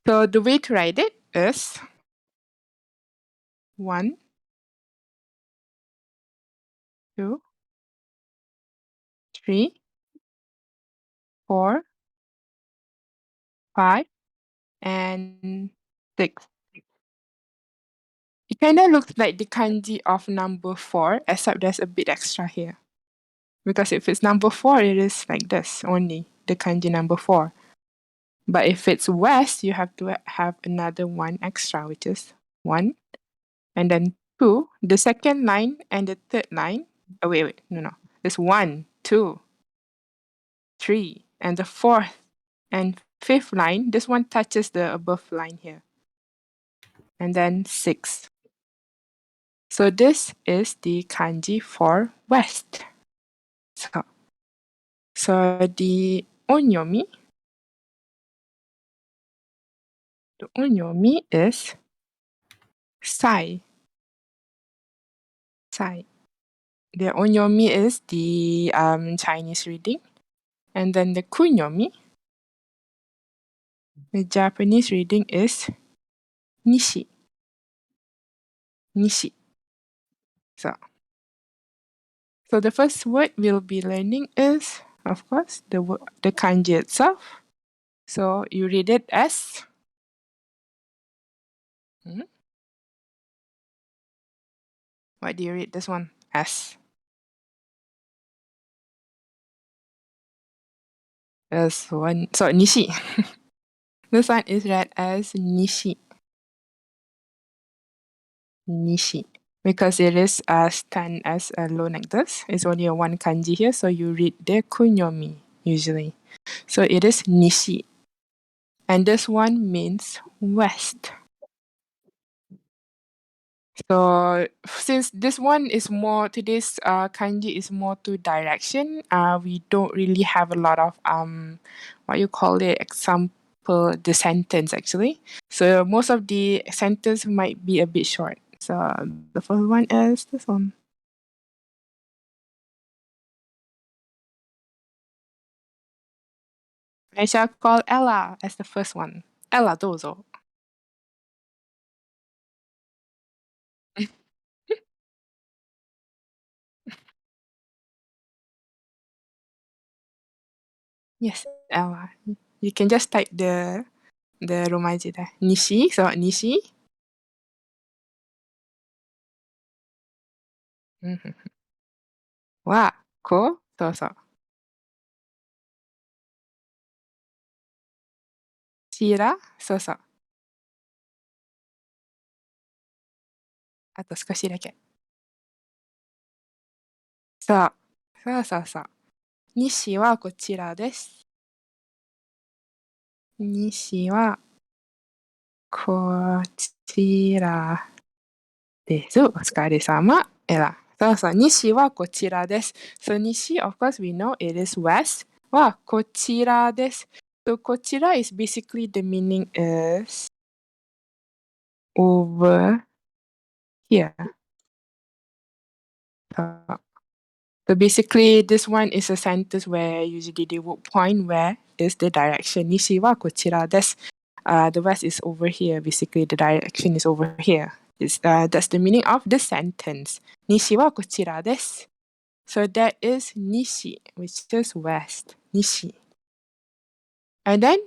So the way to write it is 1, 2, 3, 4, 5, and 6. It kind of looks like the kanji of number 4, except there's a bit extra here. Because if it's number 4, it is like this only, the kanji number 4. But if it's west, you have to have another one extra, which is 1, and then 2. The second line and the third line. Oh, wait, no. It's 1, 2, 3, and the fourth and fifth line, this one touches the above line here. And then 6. So this is the kanji for west. So the onyomi is sai. Sai. The onyomi is the Chinese reading. And then the kunyomi, the Japanese reading is nishi. Nishi. So the first word we'll be learning is, of course, the kanji itself. So you read it as what do you read this one as? As one. So nishi. This one is read as nishi. Nishi. Because it is stand as alone like this. It's only a one kanji here, so you read the kunyomi usually. So it is nishi. And this one means west. So since this one is more, today's kanji is more to direction, we don't really have a lot of what you call it, example, the sentence actually. So most of the sentence might be a bit short. So the first one is this one. I shall call Ella as the first one. Ella, dozo. Yes, Ella. You can just type the romaji there. Nishi, so Nishi. Wa, ko, so. Chira, so. あと少しだけ。そう。そう。西はこちらです。西はこちらです。お疲れ様。そう。西はこちらです。So 西、of course we know it is west. はこちらです。So こちら is basically the meaning is over here. So basically, this one is a sentence where usually they would point where is the direction. Nishi wa kochira desu. The west is over here. Basically, the direction is over here. That's the meaning of the sentence. Nishi wa kochira desu. So that is nishi, which is west. Nishi. And then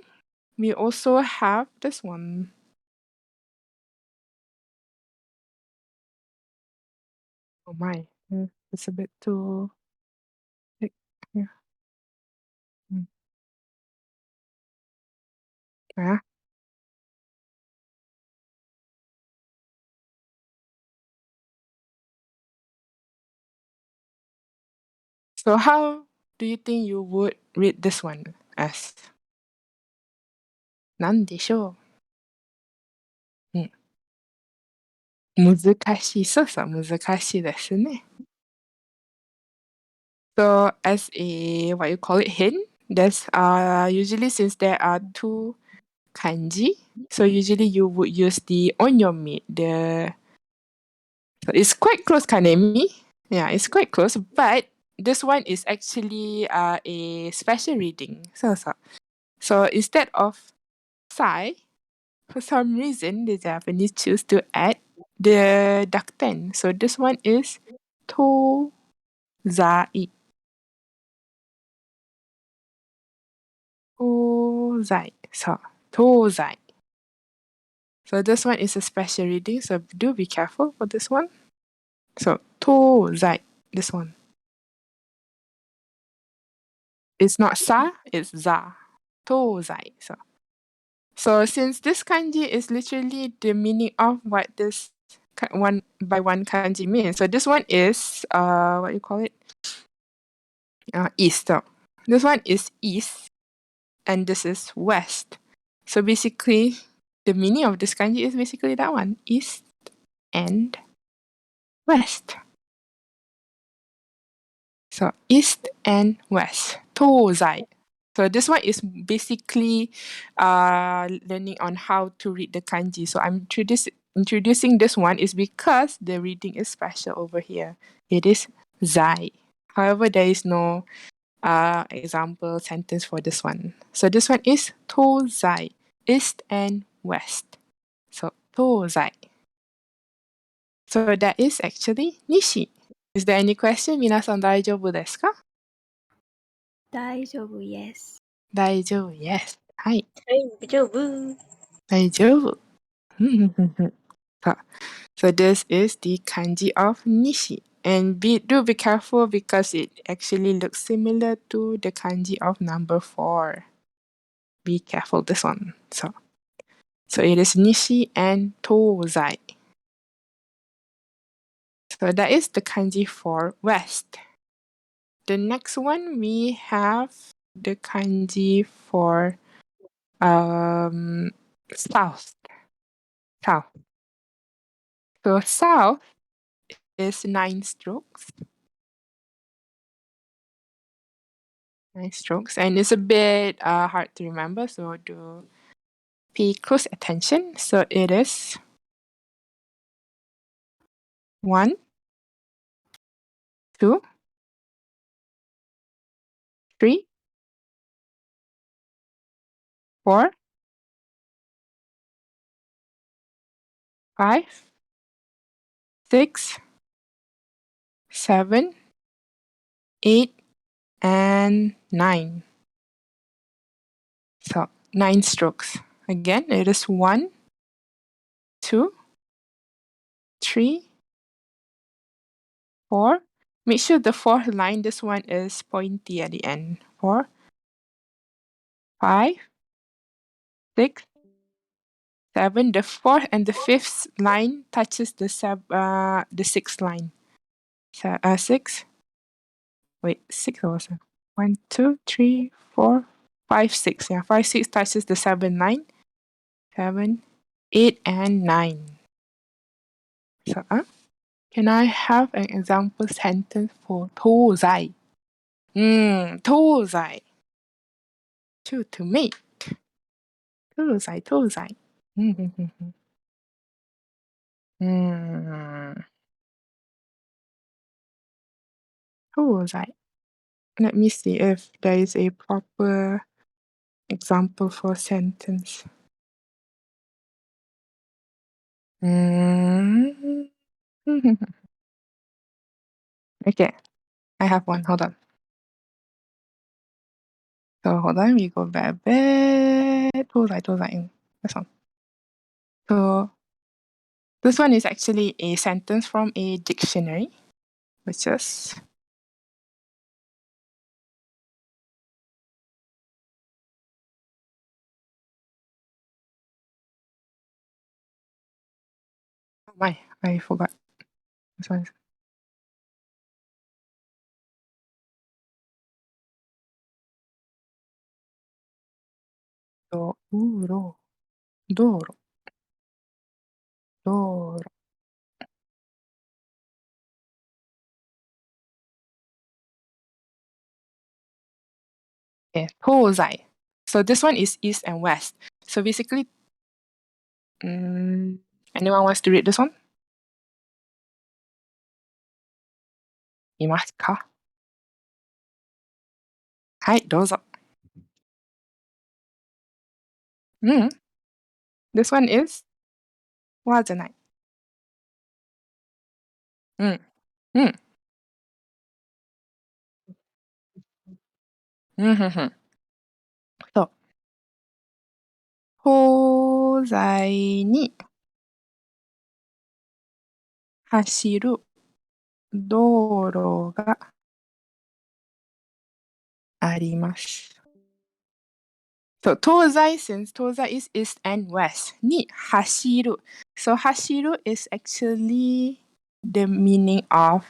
we also have this one. Oh my, it's a bit too thick here. So how do you think you would read this one as? なんでしょう。難しい。そう、難しいですね。So as a what you call it hint, there's usually since there are two kanji, so usually you would use the onyomi. So it's quite close kanemi. Yeah, it's quite close, but this one is actually a special reading. So instead of sai, for some reason, the Japanese choose to add the ducten. So this one is tozai. Tozai. So, tozai. So this one is a special reading, so do be careful for this one. So, tozai. This one. It's not sa, it's za. Tozai. So since this kanji is literally the meaning of what this one by one kanji means. So this one is what you call it? East. So this one is east and this is west. So basically the meaning of this kanji is basically that one. East and west. So east and west. Tozai. So this one is basically learning on how to read the kanji. So I'm introducing this one is because the reading is special over here. It is zai. However, there is no example sentence for this one. So this one is tozai, east and west. So tozai. So that is actually nishi. Is there any question? 皆さん大丈夫ですか？大丈夫 yes. 大丈夫 yes. はい。大丈夫。大丈夫。So this is the kanji of nishi. And do be careful because it actually looks similar to the kanji of number 4. Be careful this one. So it is nishi and tozai. So that is the kanji for west. The next one we have the kanji for south. South. So south is 9 strokes. 9 strokes. And it's a bit hard to remember, so do pay close attention. So it is 1, 2, 3, 4, 5, 6, 7, 8, and 9. So 9 strokes. Again, it is 1, 2, 3, 4. Make sure the fourth line, this one is pointy at the end. 4, 5, 6, 7. The fourth and the fifth line touches the sixth line. 6. Wait, 6 or 7? 1, 2, 3, 4, 5, 6. Yeah, 5, 6 touches the 7 line. 7, 8, and 9. So, can I have an example sentence for tozai? Tozai. To make. Tozai. Tozai. Let me see if there is a proper example for sentence. Okay, I have one. Hold on. So hold on, we go back a bit. Tozai. This one. So this one is actually a sentence from a dictionary, which is oh my, I forgot. This one is doro. Okay, tozai. So this one is east and west. So basically, anyone wants to read this one? いますか？はい、どうぞ。This one is wazanai. Mm. Mm. Mm-hmm. So, 東西に走る道路があります。So, 東西 since 東西 is east and west. に走る. So, 走る is actually the meaning of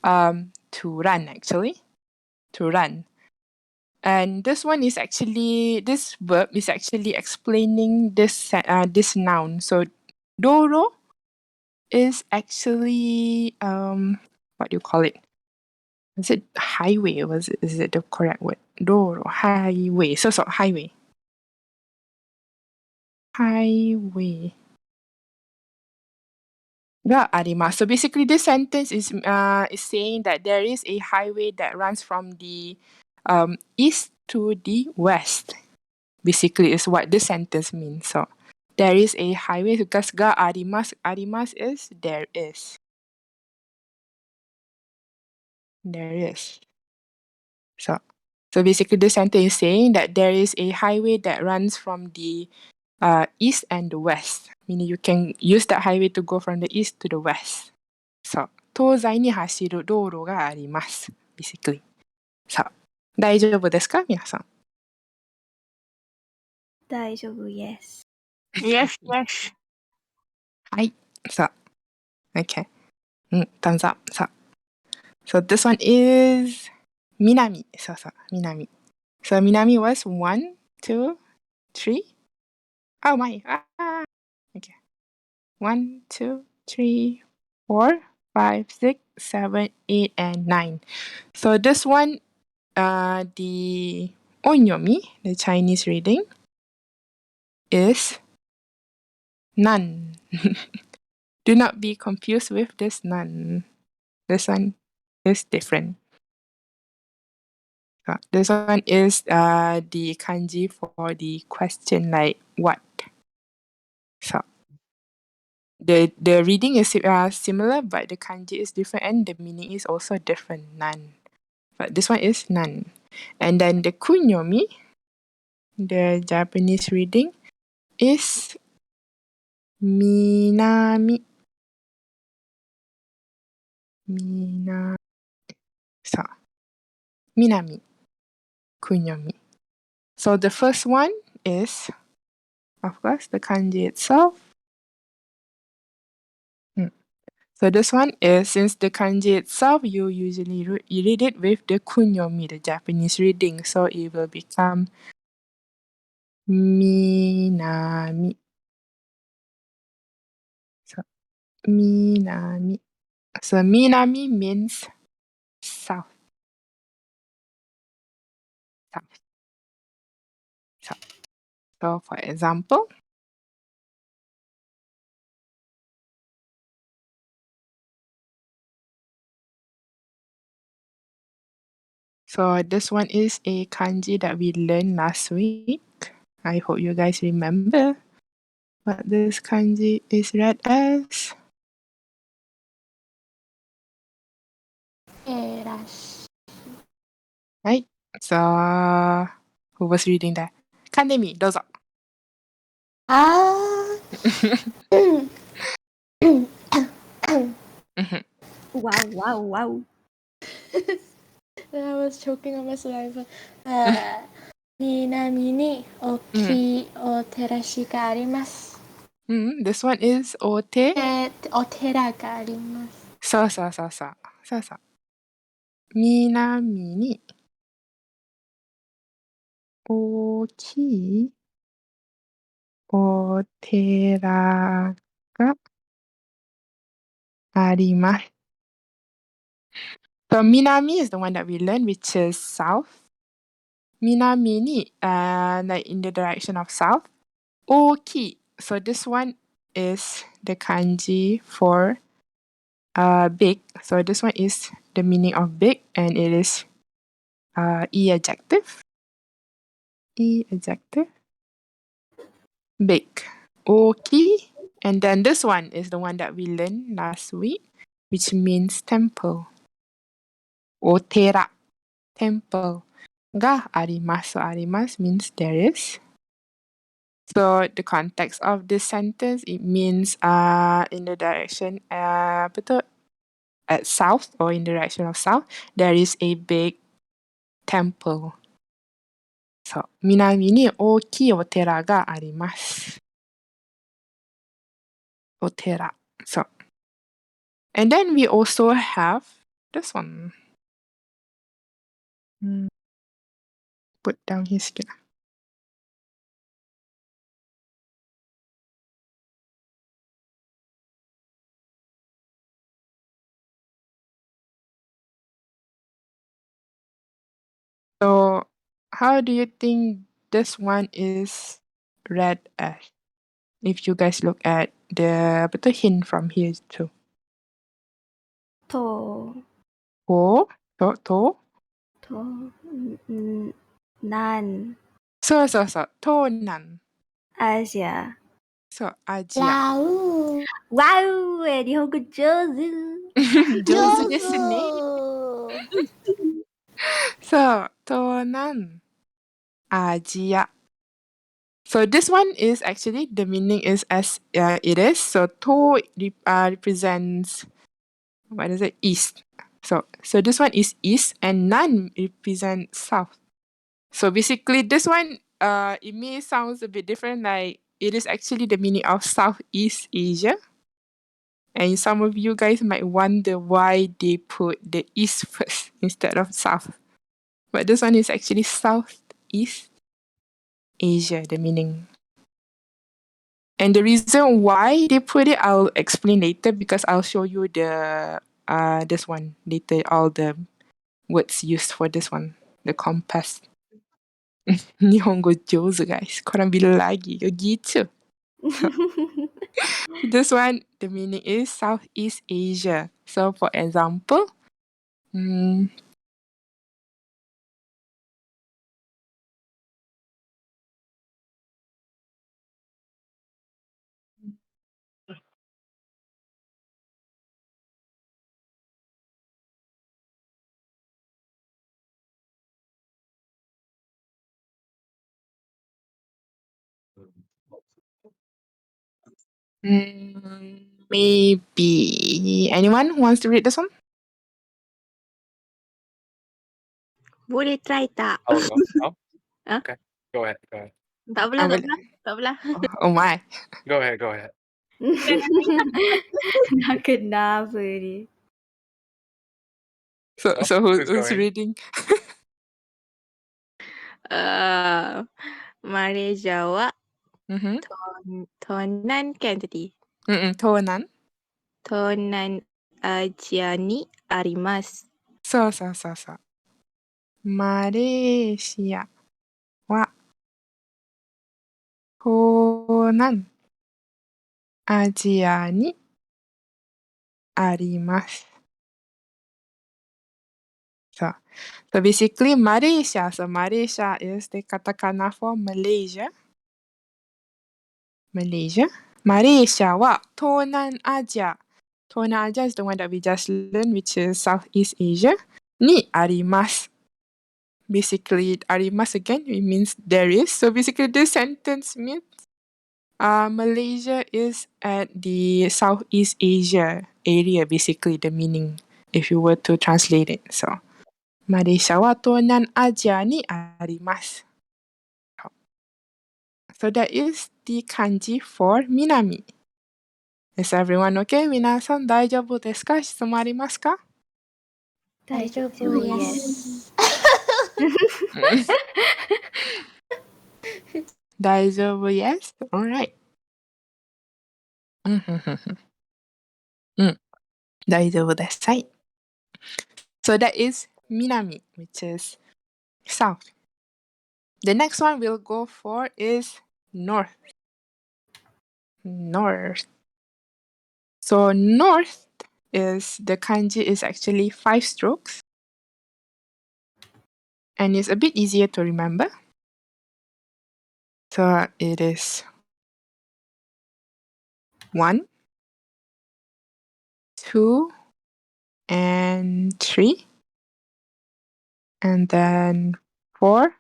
to run actually. To run. And this one is actually, this verb is actually explaining this noun. So, doro is actually, what do you call it? Is it highway? Is it the correct word? Doro, highway. So, highway. Highway. Ga arimasu. So basically, this sentence is saying that there is a highway that runs from the east to the west. Basically, is what this sentence means. So there is a highway because ga arimasu. Arimasu is there is. There is. So basically, this sentence is saying that there is a highway that runs from the east and the west. Meaning you can use that highway to go from the east to the west. そう。東西に走る道路があります。basically. そう。大丈夫ですか皆さん。大丈夫 yes. Yes, yes. はい。そう。Okay. thumbs up. そう。So this one is 南。そうそう。南。So 南 was 1, 2, 3. Oh my. Okay. 1, 2, 3, 4, 5, 6, 7, 8, and 9. So this one, the onyomi, the Chinese reading, is none. Do not be confused with this none. This one is different. This one is the kanji for the question like what. So the reading is similar, but the kanji is different and the meaning is also different. None. But this one is none. And then the kunyomi, the Japanese reading, is minami. So, minami, kunyomi. So the first one is, of course, the kanji itself. So this one is, since the kanji itself, you usually read it with the kunyomi, the Japanese reading. So it will become minami. So, minami. So minami means south. South. South. So for example, so this one is a kanji that we learned last week. I hope you guys remember. But this kanji is read as right. So who was reading that? Kandemi, どうぞ。Wow. I was choking on my saliva. 南に大きいお寺があります。This one is ote. お寺があります。そうそうそうそう。そうそう。南に大きいお寺があります。So Minami is the one that we learned, which is south. Minami ni, like in the direction of south. Oki. So this one is the kanji for big. So this one is the meaning of big, and it is e adjective. E adjective. Big. Oki. And then this one is the one that we learned last week, which means temple. Otera, temple. Ga arimasu. So arimasu means there is. So the context of this sentence, it means in the direction apa tu, at south or in the direction of south, there is a big temple. So, 南に大きいお寺があります。お寺。So, and then we also have this one. Put down here sikit. So, how do you think this one is read as? If you guys look at the apa tu, hint from here too. To. To, Nan. So, tonan. Asia. So, Asia. 라우. 와우, 일본어 조즈. 上手ですね。So, tonan. Asia. So this one is actually, the meaning is as it is. So to represents, what is it? East. So this one is east and nan represents south. So basically this one, it may sounds a bit different, like it is actually the meaning of Southeast Asia. And some of you guys might wonder why they put the east first instead of south. But this one is actually Southeast Asia, the meaning. And the reason why they put it, I'll explain later because I'll show you the this one later, all the words used for this one, the compass. Nihongo jozu, guys. Korang bila lagi ke gitu? This one, the meaning is Southeast Asia. So for example, maybe anyone who wants to read this one? Boleh try tak? I'll go. Oh, Huh? okay. Go ahead. Tak pula, tak pula. Oh my. Go ahead. Dah kenapa ni? So who's who's going? reading? Mari jawab. Mm-hmm. Tonan kan tadi? Tonan. Tonan Asia ni arimasu. So. マレーシアは東南アジアにあります。So basically Malaysia. So Malaysia is the katakana for Malaysia. Malaysia. Malaysia は東南アジア。東南アジア is the one that we just learned, which is Southeast Asia. にあります。Basically, あります again, it means there is. So basically this sentence means Malaysia is at the Southeast Asia area, basically the meaning, if you were to translate it. So, マレーシアは東南アジアにあります。So that is the kanji for 南。Is everyone okay? 皆さん大丈夫ですか？質問ありますか？大丈夫 Yes. 大丈夫 Yes? Alright. 大丈夫です。はい。So that is 南 which is south. The next one we'll go for is north. North. So north is, the kanji is actually 5 strokes. And it's a bit easier to remember. So it is 1, 2, and 3, and then 4,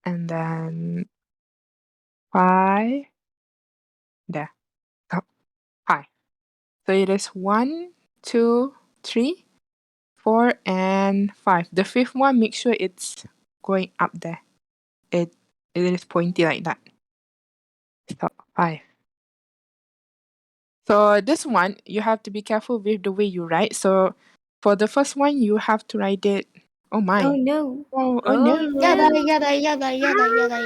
and then 5. There. Oh, 5. So it is 1, 2, 3, 4, and 5. The fifth one, make sure it's going up there. It is pointy like that. So 5. So this one, you have to be careful with the way you write. So for the first one, you have to write it. Oh my. Oh no. Oh no. やだやだやだやだやだ。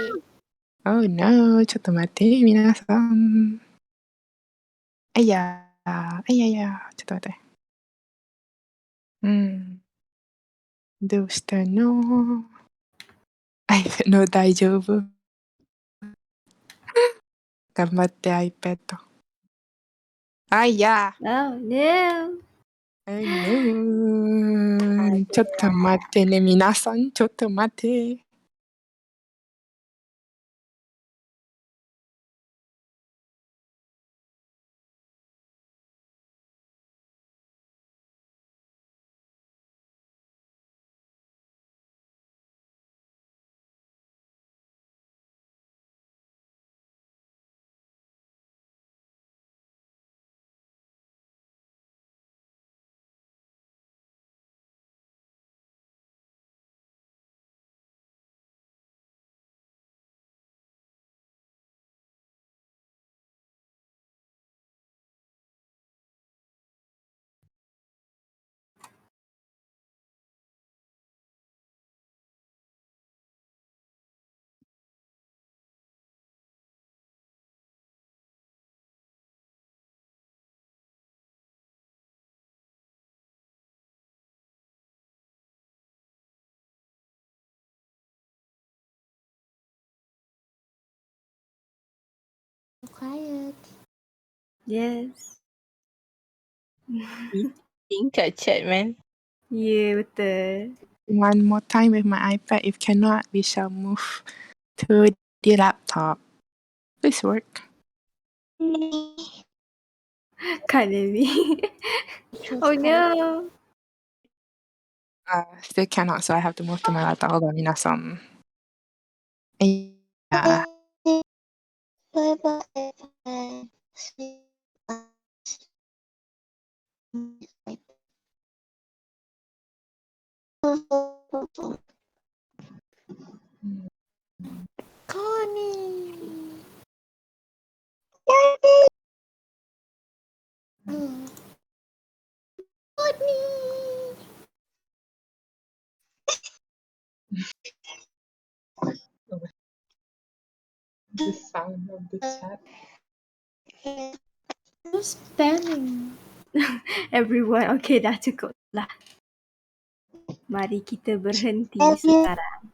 Oh no. ちょっと待って、皆さん。あいや、あいやいや、ちょっと待って。どうしたの？iPad の大丈夫？頑張って iPad。あいや。Oh no. Oh no. ちょっと待ってね、皆さん。ちょっと待って。Quiet. Yes. Think kat chat, man. Yeah, betul. One more time with my iPad. If cannot, we shall move to the laptop. Please work. Can't be. Oh no. Still cannot, so I have to move to my laptop. Hold on, 皆さん。Yeah. Connie. Oh. Connie. The sound of the chat. Who's spamming? Everyone, okay, dah cukup lah. Mari kita berhenti sekarang.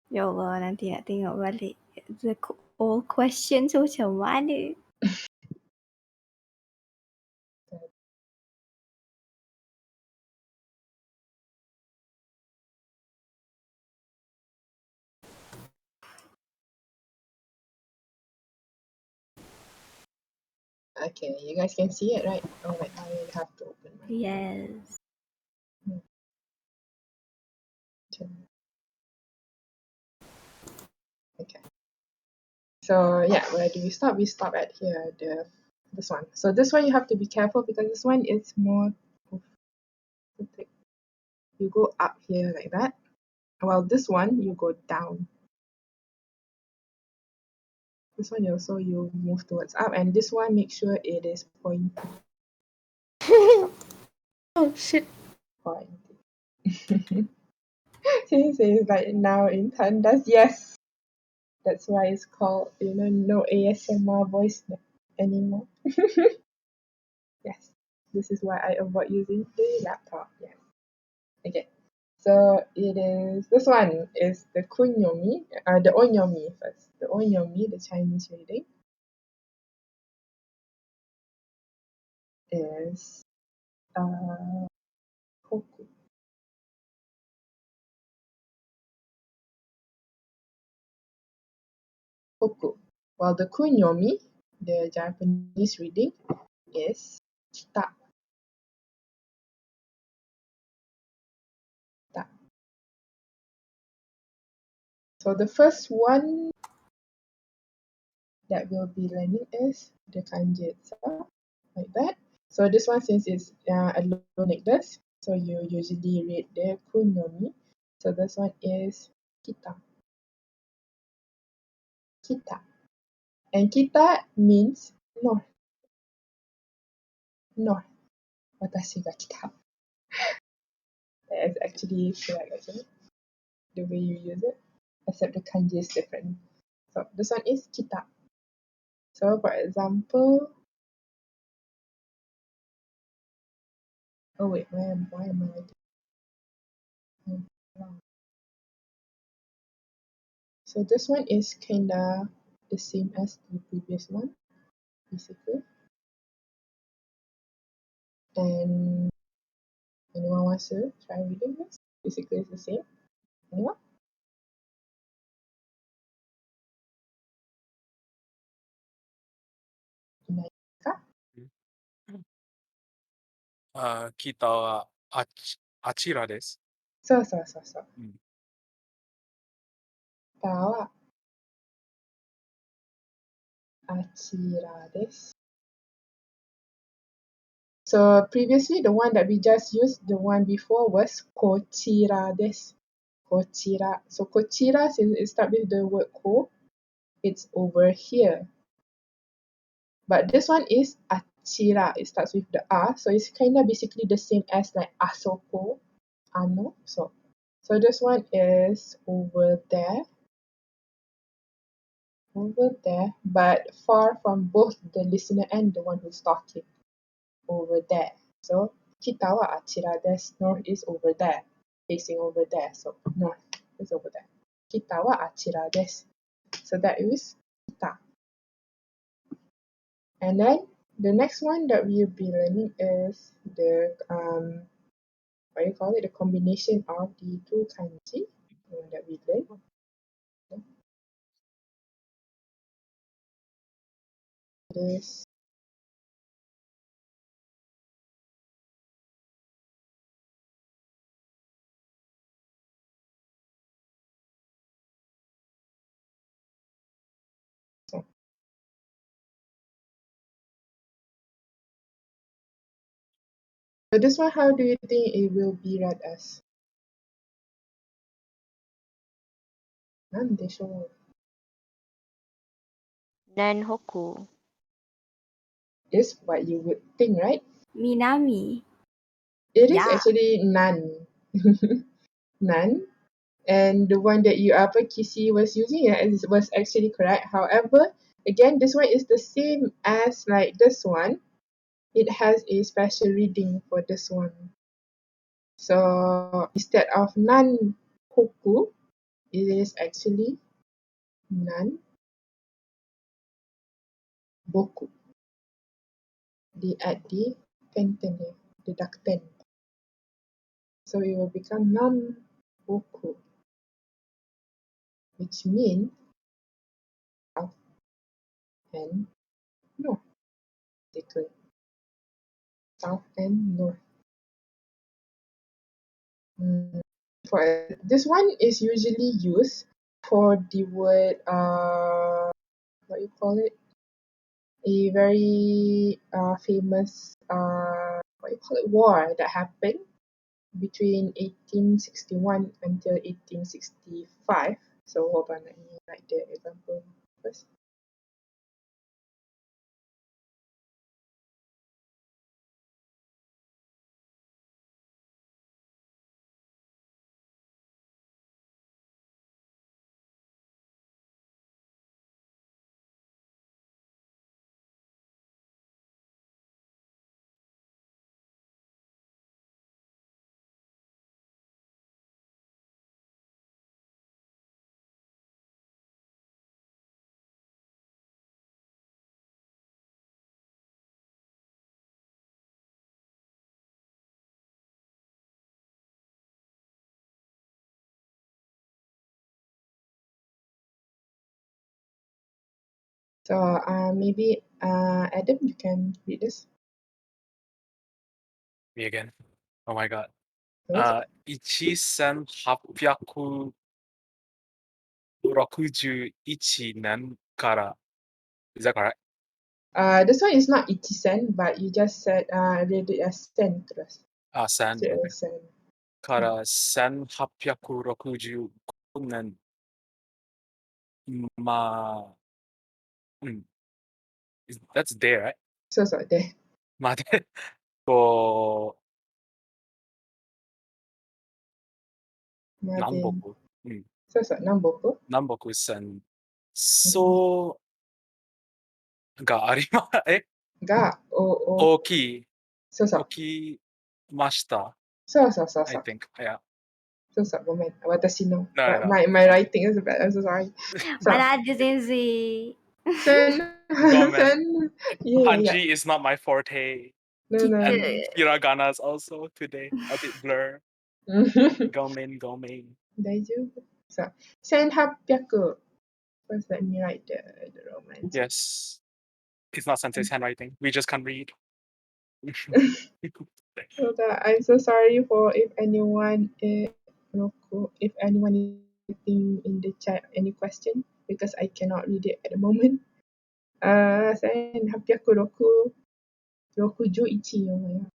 Ya Allah, nanti nak tengok balik the all questions macam mana. Okay, you guys can see it, right? Oh, wait, I have to open my. Yes. Okay. So yeah, where do we stop? We stop at here, this one. So this one you have to be careful because this one is more. You go up here like that. While this one you go down. This one also you move towards up, and this one make sure it is pointy. Oh shit. Pointy. She says like now in Tandas, yes. That's why it's called, no ASMR voice anymore. Yes. This is why I avoid using the laptop. Yes. Okay. So it is, this one is the kunyomi, the onyomi first. The onyomi, the Chinese reading. is hoku. Hoku. While the kunyomi, the Japanese reading, is kita. Ta. So the first one that we'll be learning is the kanji itself, like that. So this one, since it's alone like this, so you usually read the kunyomi. So this one is kita. Kita. And kita means north. North. Watashi ga kita. That is actually correct, actually, the way you use it, except the kanji is different. So this one is kita. So for example, oh wait, why am I wrong? So this one is kinda the same as the previous one, basically. And anyone wants to try reading this? Basically, it's the same. Anyone? Inaika? Kita wa achira desu. So. Mm. Kita wa achira desu. So previously, the one that we just used, the one before, was kochira desu. Kochira. So kochira, since it starts with the word ko, it's over here. But this one is achira. It starts with the a, so it's kind of basically the same as like asoko, ano. So this one is over there, but far from both the listener and the one who's talking. Over there. So kita wa achira desu. North is over there, facing over there. So north is over there. Kita wa achira desu. So that is kita. And then the next one that we'll be learning is the what you call it, the combination of the two kanji that we learned. This so this one, how do you think it will be read as? なんでしょう? Nanhoku. Is what you would think, right? Minami. It is Yeah. actually none. None. And the one that Kisi was using was actually correct. However, again, this one is the same as like this one. It has a special reading for this one. So instead of nan hoku, it is actually nan boku. They add the tenten, the dakten. So it will become nan boku, which means south and north, basically. South and north. For this one is usually used for the word what you call it, a very famous what you call it, war that happened between 1861 until 1865. So hold on, let me write the example first. So maybe Adam, you can read this. Me again. Oh my god. Yes. 1861年から Is that correct? This one is not ichi-sen, but you just said read it as sen terus. Sen. So, Okay. sen. から1865年まThat's there, right? そうそうで。までこうまで。南北そうそう、南北。南北戦争がありまが、大きそうそう。起きました。そうそうそう I そう。 think. Yeah. そうそう、ごめん。私の。No, no, no. My writing is bad. I'm so sorry. So, Mana ada Zenzi. sen, Gomen. sen. Yeah. Kanji is not my forte. No, no. And hiragana is also today a bit blur. Gomen. 大丈夫。さあ、1800。First, let me write the Roman. Yes. It's not Sensei's handwriting. We just can't read. So I'm so sorry for if anyone is in the chat any question because I cannot read it at the moment. Sen happyaku rokuju ichi. Oh my god.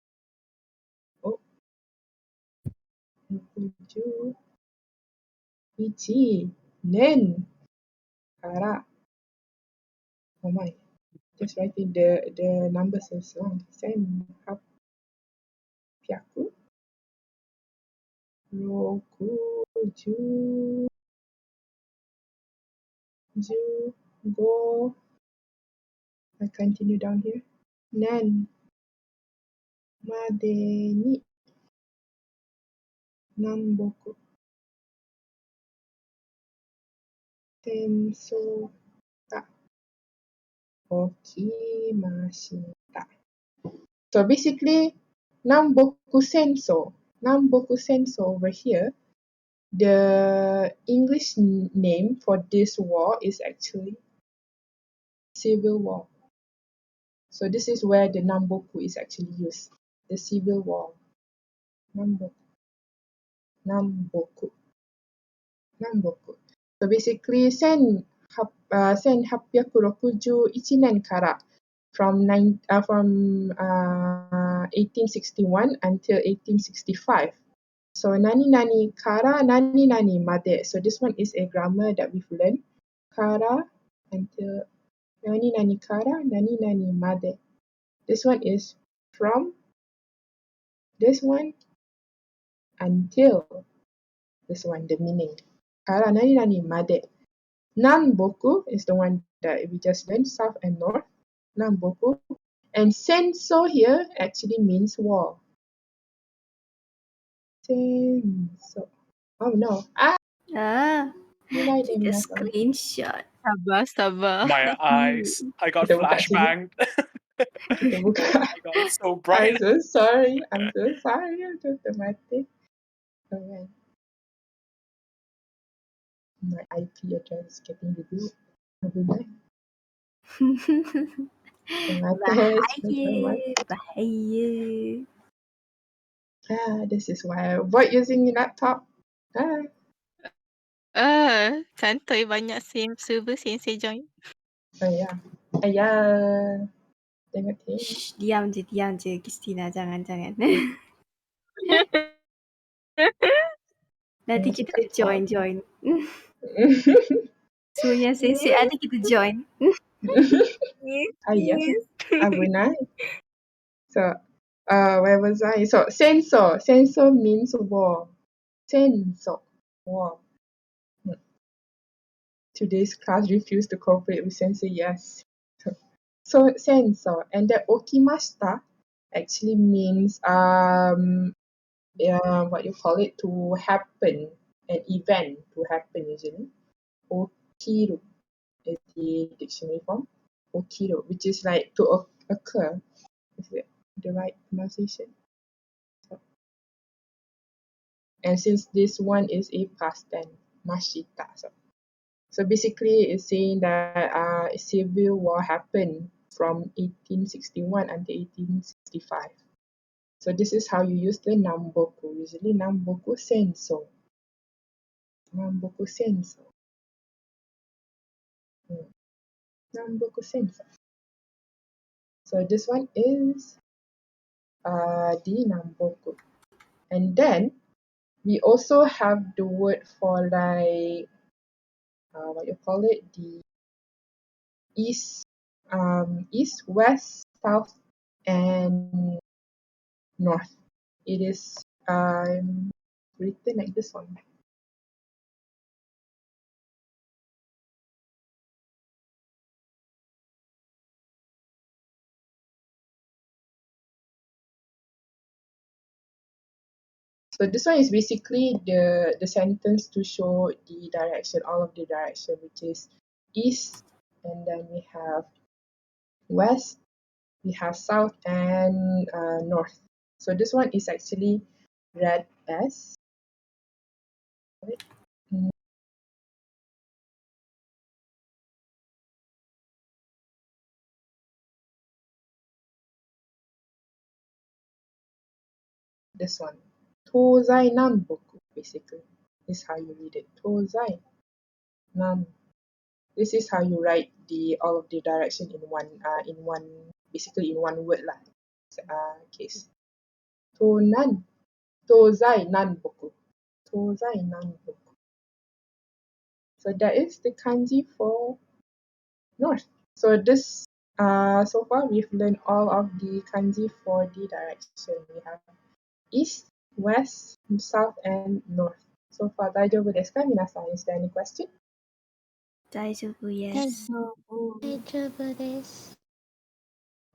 Oh, rokuju ichi nen kara. Oh my. Just writing the numbers is wrong. Sen happyaku rokuju go. I continue down here. Nen made ni nanboku senso ga okimashita. So basically, Namboku Senso over here, the English name for this war is actually Civil War. So this is where the Namboku is actually used. The Civil War. Namboku. So basically, 1861kara from 1861 until 1865. So nani kara nani made. So this one is a grammar that we've learned. Kara until nani kara nani made. This one is from this one until this one, the meaning. Kara nani made. Nanboku is the one that we just learned, south and north. Nanboku. And senso here actually means war. Senso. Oh no. Nilai dia Kita binatang. screenshot. Sabar. My eyes. I got Kita buka sini. flashbanged. Kita buka. Oh my god, it's so bright. I'm so sorry. I'm so sorry. Itu automatic. Alright. My IP address getting reviewed. Abunai. Bahaya. This is why I avoid using laptop. Santai banyak server sensei join. Ayah. Tengok. Shh, diam je Christina, jangan. Nanti kita join. Semuanya sensei ada kita join. Ayah. Abunai. So, where was I? So, senso. Senso means war. Senso. War. Today's class refused to cooperate with sensei, yes. So, senso. And the okimashita actually means, what you call it, to happen. An event to happen usually. Okiru is the dictionary form. Okiru, which is like to occur. Is it the right pronunciation? And since this one is a past tense, mashita. So basically, it's saying that a civil war happened from 1861 until 1865. So this is how you use the namboku. Usually namboku senso. Namboku senso. Namboku senso. So this one is the namboku. And then we also have the word for like what you call it, the east, east, west, south, and north. It is written like this one. So this one is basically the sentence to show the direction, all of the direction, which is east, and then we have west, we have south, and north. So this one is actually read as this one. Tozai Nanboku, basically, is how you read it. Tozai Nan. This is how you write the all of the direction in one basically in one word lah. Case. Tonan. Tozai Nanboku. Tozai Nanboku. So that is the kanji for north. So this so far we've learned all of the kanji for the direction. We have east, west, south, and north. So far, 大丈夫ですか皆さん? Is there any question? 大丈夫 yes. 大丈夫です。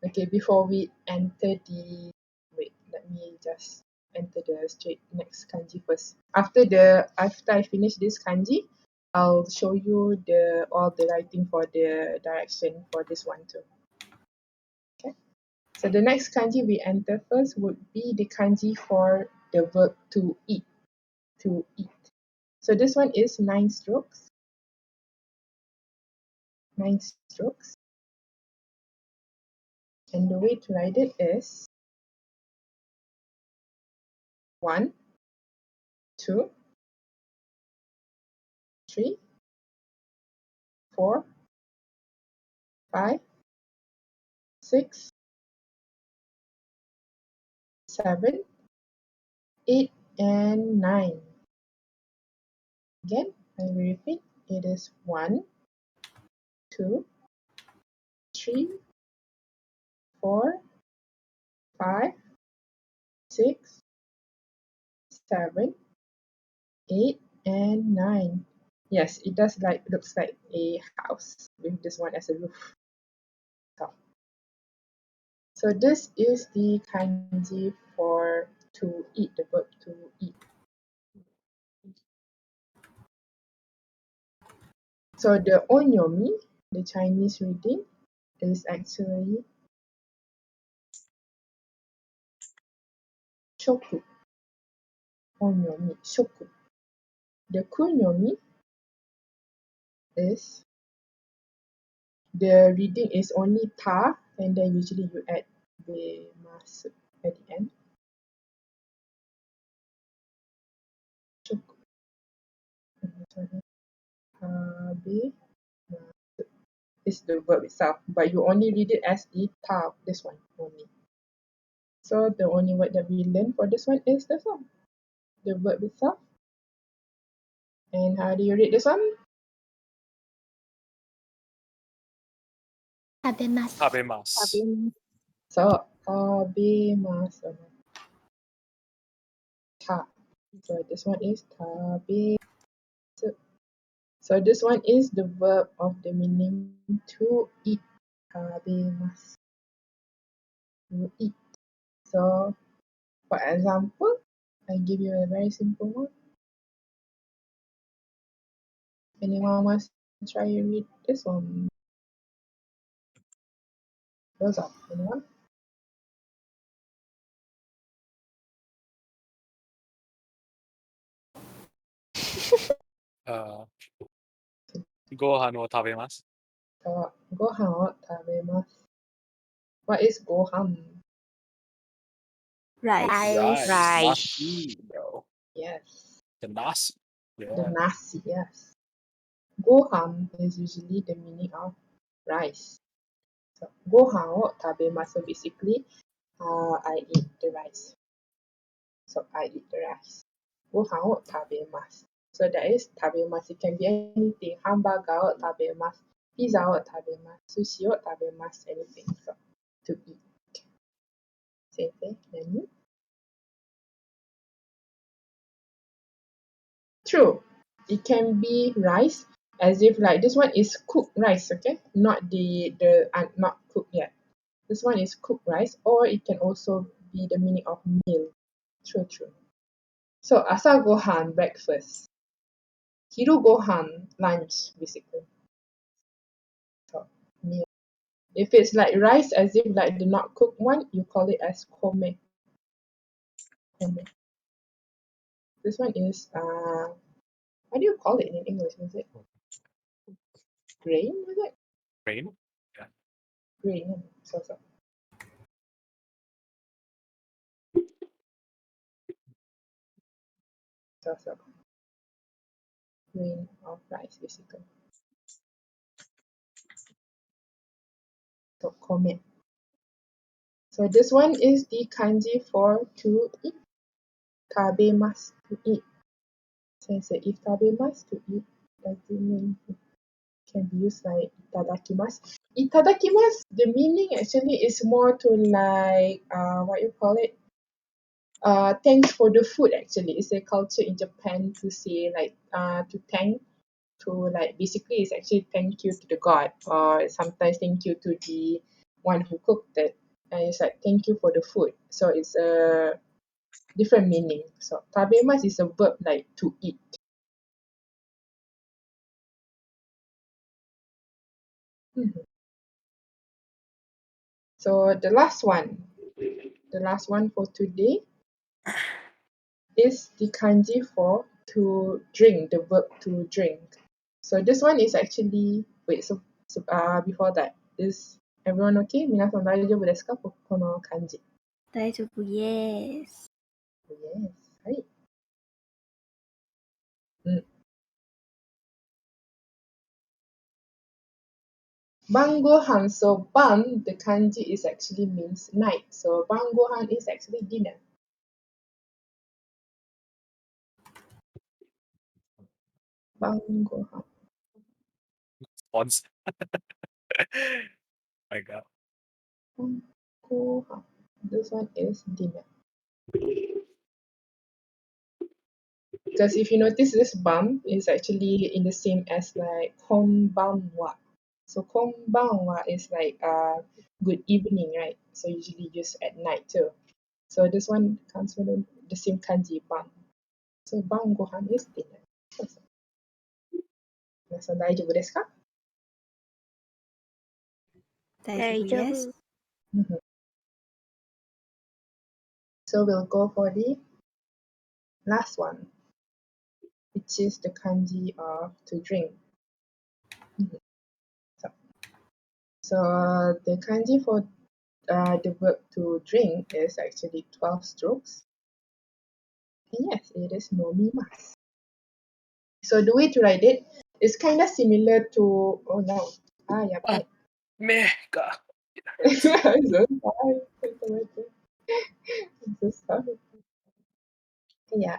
Okay, before we enter the wait, let me just enter the straight next kanji first. After I finish this kanji, I'll show you all the writing for the direction for this one too. Okay. So the next kanji we enter first would be the kanji for the verb to eat. To eat. So this one is 9 strokes. 9 strokes. And the way to write it is 1, 2, 3, 4, 5, 6, 7, 8, and 9. Again, I will repeat. It is 1, 2, 3, 4, 5, 6, 7, 8, and 9. Yes, it does looks like a house with this one as a roof. So this is the kanji for to eat, the verb to eat. So the onyomi, the Chinese reading, is actually shoku. Onyomi, shoku. The kunyomi is, the reading is only ta, and then usually you add the mas at the end. Shoku. Be is the verb itself, but you only read it as the ta, this one only. So the only word that we learn for this one is this one, the verb itself. And how do you read this one? 食べます。食べます。 So, tabimasu. Ta. So this one is tabimasu. So this one is the verb of the meaning to eat. Tabimasu. To eat. So, for example, I give you a very simple one. Anyone wants to try and read this one? Those up. Anyone? Uh, Gohan wo tabemasu. Gohan wo tabemasu. What is gohan? Rice. Rice. Nasi, bro. Yes. The nasi. The Yeah. nasi, yes. Gohan is usually the meaning of rice. So, gohan wo tabemasu. Basically, I eat the rice. So, I eat the rice. Gohan wo tabemasu. So, that is tabemasu. It can be anything. Hamburger wo tabemasu. Pizza wo tabemasu. Sushi wo tabemasu. Anything. So, to eat. Sensei, nani? True. It can be rice, as if like this one is cooked rice, okay? Not not cooked yet. This one is cooked rice, or it can also be the meaning of meal. True, true. So asar gohan, breakfast. Hiru gohan, lunch, basically. So meal. If it's like rice, as if like the not cooked one, you call it as kome. Kome. This one is what do you call it in English? Is it grain? Is it Rain? Yeah. grain? So. So. Grain of rice, basically. So kome. So this one is the kanji for to eat. Tabemasu, to eat. So I said if tabemasu, to eat, does it mean it can be used like itadakimasu? Itadakimasu, the meaning actually is more to like what you call it? Thanks for the food actually. It's a culture in Japan to say like to thank to like basically it's actually thank you to the god, or sometimes thank you to the one who cooked it, and it's like thank you for the food. So it's a different meaning. So tabemas is a verb like to eat. Mhm. So the last one for today is the kanji for to drink, the verb to drink. So this one is actually before that, is everyone okay? 皆さん大丈夫ですか？この漢字。大丈夫、yes. Yes. はい。晩ご飯, so ban, the kanji is actually means night. So 晩ご飯 is actually dinner. 晩ご飯. Odds. My God. 晩ご飯. This one is dinner. Because if you notice, this bam is actually in the same as like konbanwa. So konbanwa is like good evening, right? So usually used at night too. So this one comes from the same kanji bam. So ban gohan is dinner. 皆さん大丈夫ですか？大丈夫、yes. Mhm. So we'll go for the last one, which is the kanji of to drink. Mhm. So the kanji for the verb to drink is actually 12 strokes. And yes, it is nomimasu. So the way to write it is kind of similar to, oh no, yeah, right. Mega. I'm so sorry. I'm so sorry. Yeah.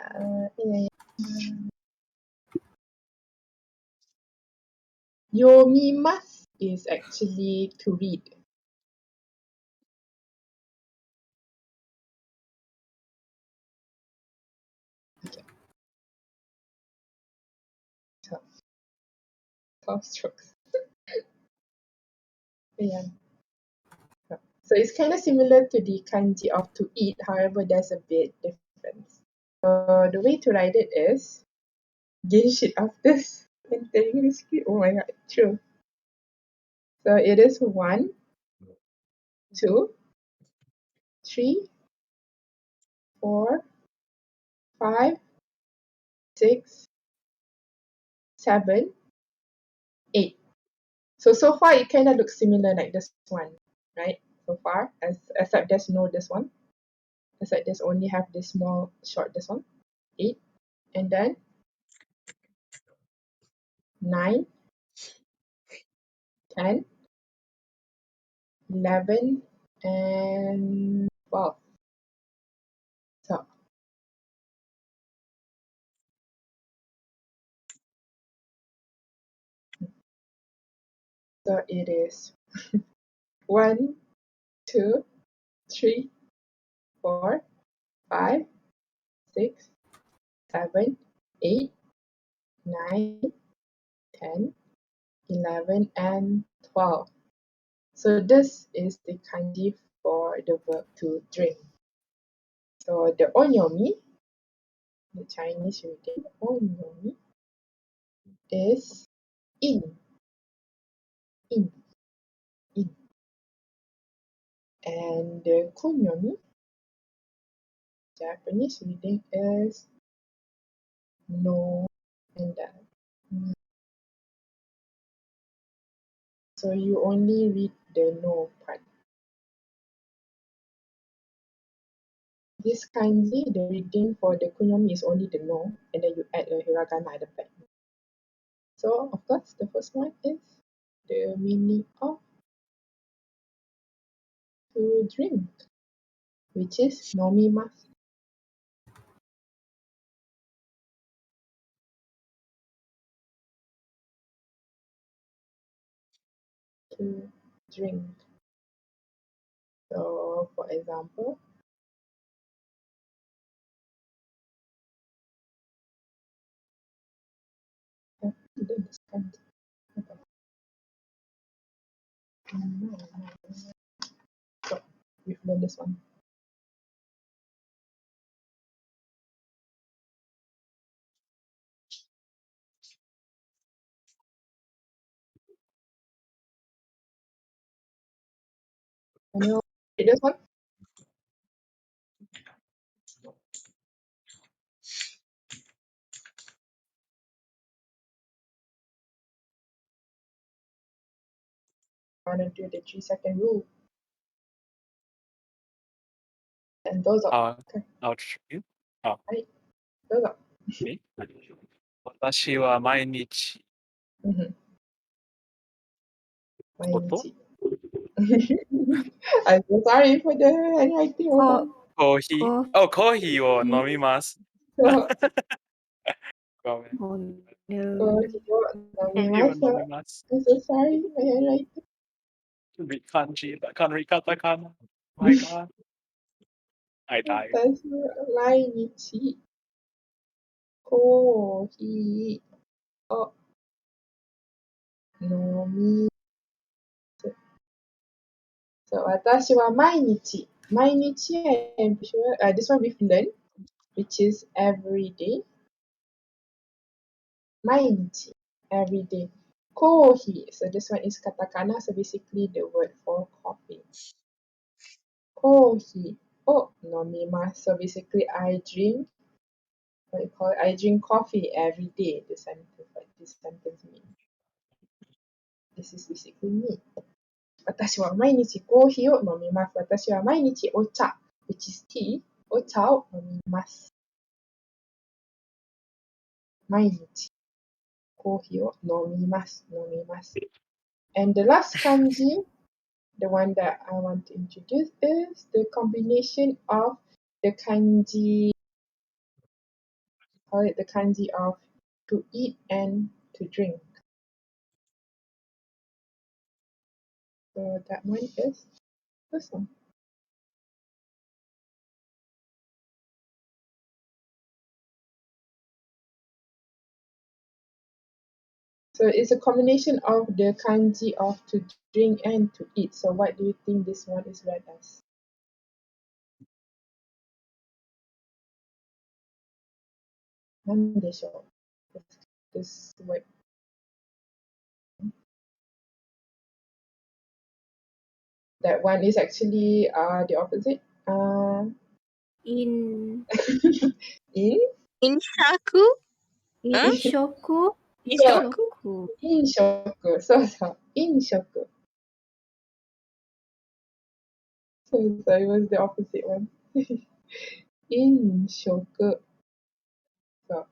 Yomimasu is actually to read. Okay. So, 12 strokes. Yeah. So it's kind of similar to the kanji of to eat, however, there's a bit difference. So the way to write it is, gain shit of this and telling this kid, oh my god, true. So it is 1, 2, 3, 4, 5, 6, 7, So far it kind of looks similar like this one, right? So far, except there's no this one. Except there's only have this small short this one, 8, and then 9, 10, 11, and 12. So it is 1, 2, 3, 4, 5, 6, 7, 8, 9, 10, 11, and 12. So this is the kanji for the verb to drink. So the onyomi, the Chinese reading, onyomi, is in, in, in. And the kunyomi, Japanese reading, is no and that. So you only read the no part. This kanji, the reading for the kunyomi is only the no, and then you add a hiragana at the back. So of course, the first one is the meaning of to drink, which is nomimasu. To drink. So for example, this kanji. So we've learned this one. Can you read this one? I want to do the 3-second rule. And those are I'll try. those are. Okay. 私は毎日 こと? I'm so sorry for the handwriting. Hold on. コーヒー。コーヒーを飲みます。ごめん。Oh コー no. ヒーを飲みコーヒーます。を飲みます。 I'm so sorry, my handwriting. Read kanji, but can't read katakana. My god. I died. 私は毎日コーヒーを飲みます。So 私は毎日。毎日 I'm sure this one we've learned, which is every day. 毎日 every day. コーヒー. So this one is katakana, so basically the word for coffee. コーヒーを飲みます. So basically I drink, what you call it? I drink coffee every day. The sentence, what this sentence means. This is basically me. 私は毎日コーヒーを飲みます。私は毎日お茶 which is tea, お茶を飲みます。毎日コーヒーを飲みます。飲みます。And the last kanji, the one that I want to introduce, is the combination of the kanji, call it the kanji of to eat and to drink. So that one is this one. So it's a combination of the kanji of to drink and to eat. So what do you think this one is read as? 何でしょう this word. That one is actually the opposite. In In Inshaku? Inshoku? So Inshoku. inshoku. So inshoku. So it was the opposite one. Inshoku. So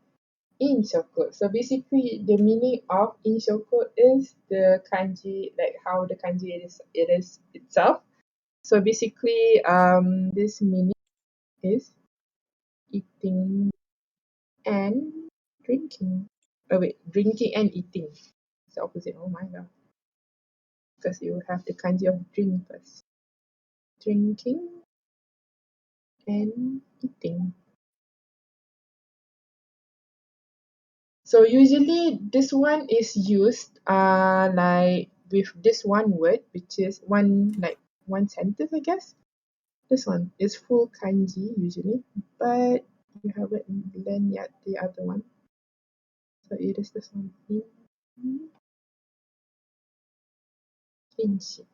inshoku. So basically, the meaning of inshoku is the kanji, like how the kanji it is itself. So basically, this meaning is eating and drinking. Oh wait, drinking and eating. It's the opposite. Oh my god. Because you have the kanji of drink first. Drinking and eating. So usually this one is used like with this one word, which is one sentence, I guess. This one is full kanji usually, but you haven't learned yet the other one. So it is this one. Kinshi.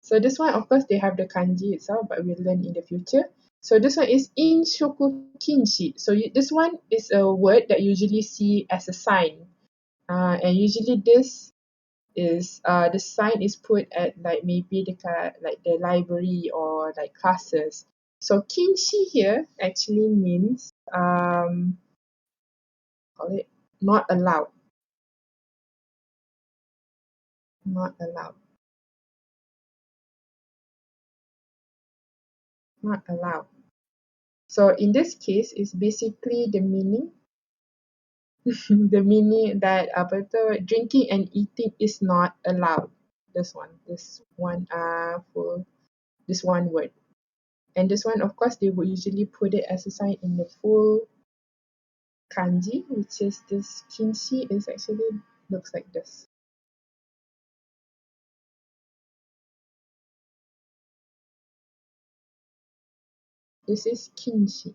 So this one, of course, they have the kanji itself, but we'll learn in the future. So this one is inshoku kinshi. So this one is a word that you usually see as a sign. And usually this is the sign is put at like maybe like the library or like classes. So kinshi here actually means call it not allowed. Not allowed. Not allowed. So in this case, it's basically the meaning the meaning that apa tu drinking and eating is not allowed. This one for this one word. And this one, of course, they would usually put it as a sign in the full kanji, which is this kinshi is actually looks like this. This is kinshi.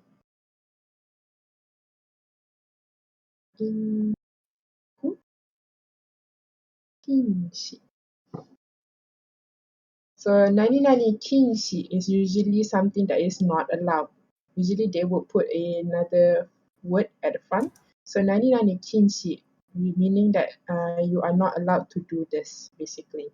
In kinshi. So nani kinshi is usually something that is not allowed. Usually they would put another word at the front. So nani kinshi, meaning that you are not allowed to do this, basically.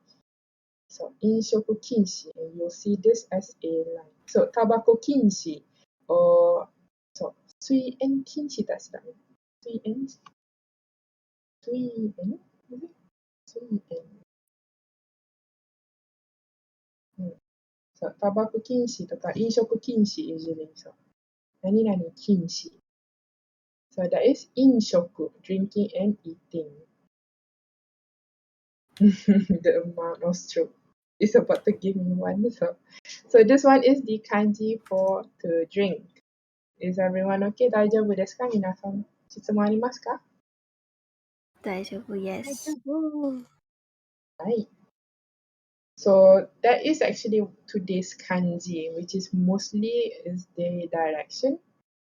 So inshoku kinshi, and you'll see this as a line. So tabako kinshi, or so sui en kinshi that's that. Sui en, is it? Sui en. So tabako kinshi とか飲食禁止 usually. So 何々禁止. So that is inshoku, drinking and eating. The amount of stroke is about to give me one. So this one is the kanji for to drink. Is everyone okay? 大丈夫ですか皆さん。質問ありますか？大丈夫 yes. 大丈夫。はい。So that is actually today's kanji, which is mostly is the direction,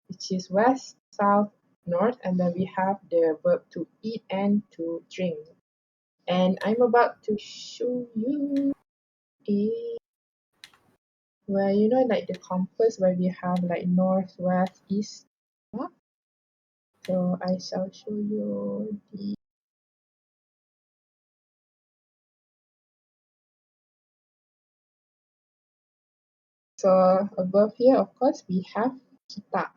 which is west, south, north, and then we have the verb to eat and to drink. And I'm about to show you where you know like the compass where we have like north, west, east. So I shall show you the so above here of course we have kita.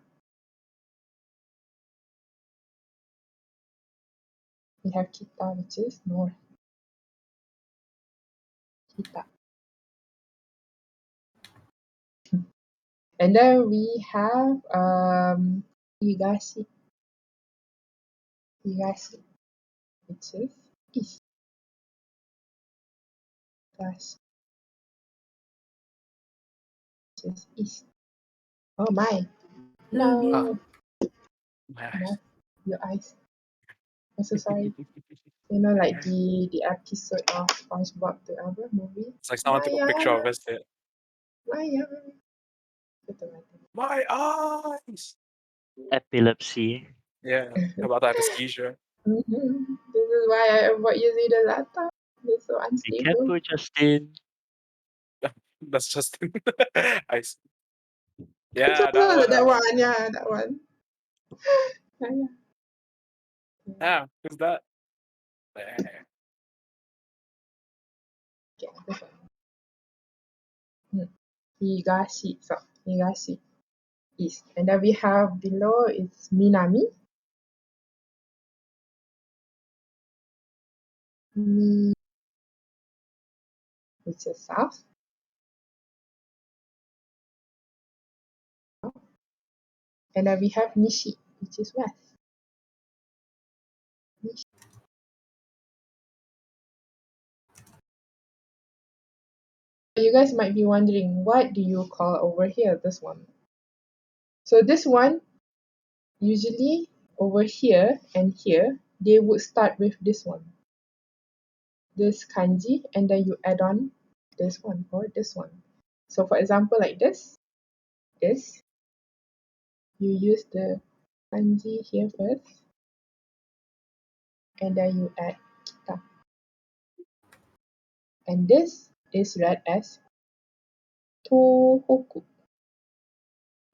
We have kita which is north. Kita. And then we have higashi. Higashi, which is east. Higashi, which is east. Oh my. No. My No. eyes. Your eyes. I'm so sorry. You know, like the episode of SpongeBob the other movie. It's like someone took a picture of us there. Maya. My eyes. Epilepsy. Yeah, about to have a seizure. This is why I avoid using the laptop. It's so Be unstable. careful, Justin. That's just I see. Yeah, that one. That one, yeah, that one. Yeah. Yeah, who's that? There. Yeah, this one. Higashi. So, higashi. East. And then we have below it's Minami. Which is south. And then we have Nishi, which is west. Nishi. You guys might be wondering, what do you call over here, this one? So this one, usually over here and here, they would start with this one. This kanji, and then you add on this one or this one. So for example, like this, you use the kanji here first, and then you add kita. And this is read as tohoku.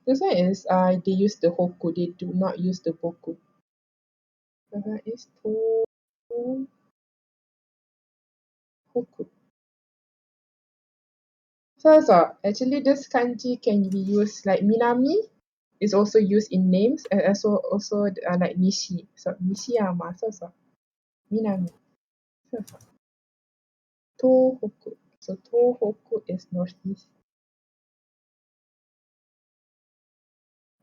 This one is they use the hoku, they do not use the boku. So that is tohoku. So actually this kanji can be used like Minami is also used in names and also like Nishi. So Nishiyama, so Minami. So Tohoku. So Tohoku is northeast.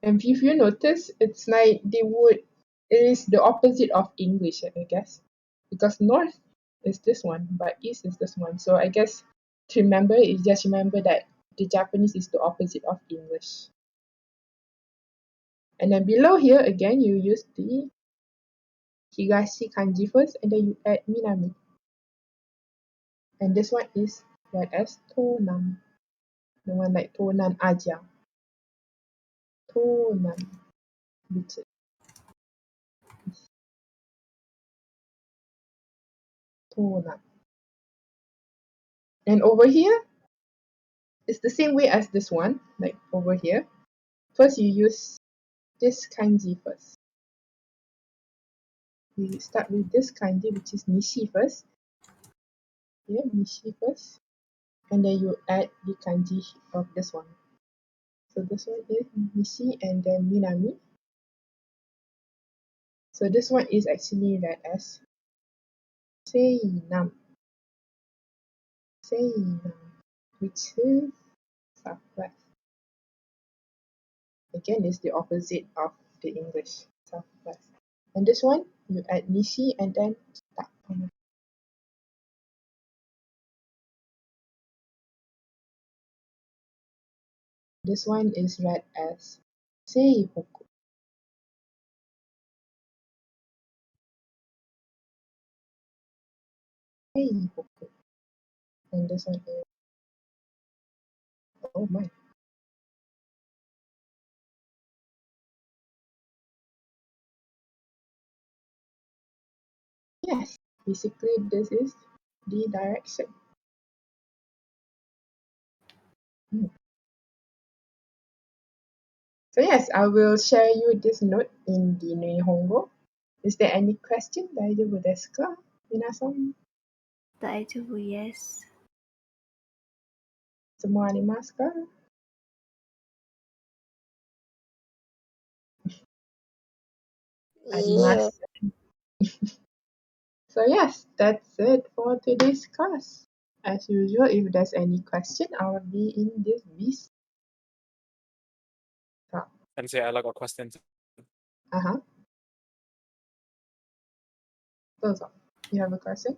And if you notice, it's like it is the opposite of English, I guess. Because north is this one, but east is this one. So I guess to remember is just remember that the Japanese is the opposite of English. And then below here again you use the Higashi kanji first and then you add Minami. And this one is read as Tonan. The one like Tonan Aja. Tonan. Which is Tonan. And over here, it's the same way as this one, like over here. First, you use this kanji first. You start with this kanji, which is Nishi first. Here, Nishi first. And then you add the kanji of this one. So this one is Nishi and then Minami. So this one is actually read as Seinam. Seinam, which is southwest. Again, it's the opposite of the English, southwest. And this one, you add Nishi and then Kita. This one is read as Seihoku. Seihoku. And this one is, oh my. Yes, basically this is the direction. So yes, I will share you this note in the Nihongo. Is there any question? 大丈夫ですか皆さん、大丈夫 yes. 質問ありますかあります。So yes, that's it for today's class. As usual, if there's any question, I will be in this list. And say I like a question. Uh-huh. どうぞ。You have a question?